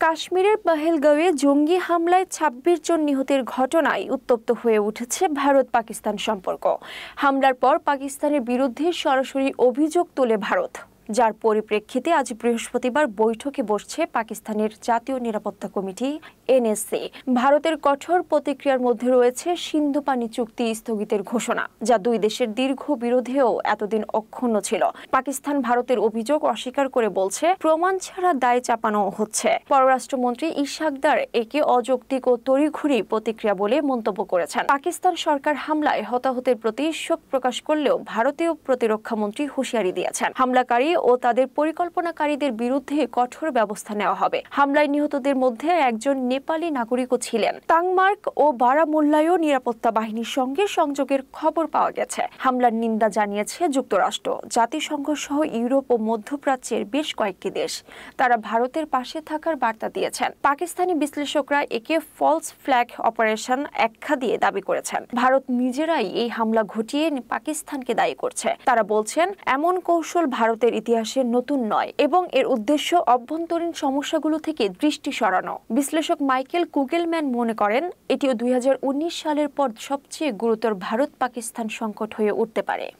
কাশ্মীরের পহেলগাঁওয়ে জঙ্গি হামলায় ২৬ জন নিহতের ঘটনায় উত্তপ্ত হয়ে উঠেছে ভারত-পাকিস্তান সম্পর্ক। হামলার পর পাকিস্তানের বিরুদ্ধে সরাসরি অভিযোগ তোলে ভারত, যার পরিপ্রেক্ষিতে আজ বৃহস্পতিবার বৈঠকে বসছে পাকিস্তানের জাতীয় নিরাপত্তা কমিটি এনএসসি। ভারতের কঠোর প্রতিক্রিয়ার মধ্যে রয়েছে সিন্ধু পানি চুক্তি স্থগিতের ঘোষণা, যা দুই দেশের দীর্ঘ বিরোধেও এতদিন অক্ষুণ্ণ ছিল। পাকিস্তান ভারতের অভিযোগ অস্বীকার করে বলছে, প্রমাণ ছাড়া দায় চাপানো হচ্ছে। পররাষ্ট্রমন্ত্রী ইশাকদার একে অযৌক্তিক ও তড়িঘড়ি প্রতিক্রিয়া বলে মন্তব্য করেছেন। পাকিস্তান সরকার হামলায় হতাহতের প্রতি শোক প্রকাশ করলেও ভারতীয় প্রতিরক্ষা মন্ত্রী হুঁশিয়ারি দিয়েছেন, হামলাকারী ও তাদের পরিকল্পনাকারীদের বিরুদ্ধে কঠোর ব্যবস্থা নেওয়া হবে। হামলায় নিহতদের মধ্যে একজন নেপালি নাগরিকও ছিলেন। টাংমার্ক ও বারামুল্লায়ও নিরাপত্তা বাহিনীর সঙ্গে সংযোগের খবর পাওয়া গেছে। হামলার নিন্দা জানিয়েছে যুক্তরাষ্ট্র, জাতিসংঘ সহ ইউরোপ ও মধ্যপ্রাচ্যের বেশ কয়েকটি দেশ। তারা ভারতের পাশে থাকার বার্তা দিয়েছেন। পাকিস্তানি বিশ্লেষকরা একে ফলস ফ্ল্যাগ অপারেশন আখ্যা দিয়ে দাবি করেছেন। ভারত নিজেরাই এই হামলা ঘটিয়ে পাকিস্তানকে দায়ী করছে। তারা বলছেন, এমন কৌশল ভারতের ইতিহাসে নতুন নয় এবং এর উদ্দেশ্য অভ্যন্তরীণ সমস্যাগুলো থেকে দৃষ্টি সরানো। বিশ্লেষক মাইকেল কুগেলম্যান মনে করেন, এটিও ২০১৯ সালের পর সবচেয়ে গুরুতর ভারত-পাকিস্তান সংকট হয়ে উঠতে পারে।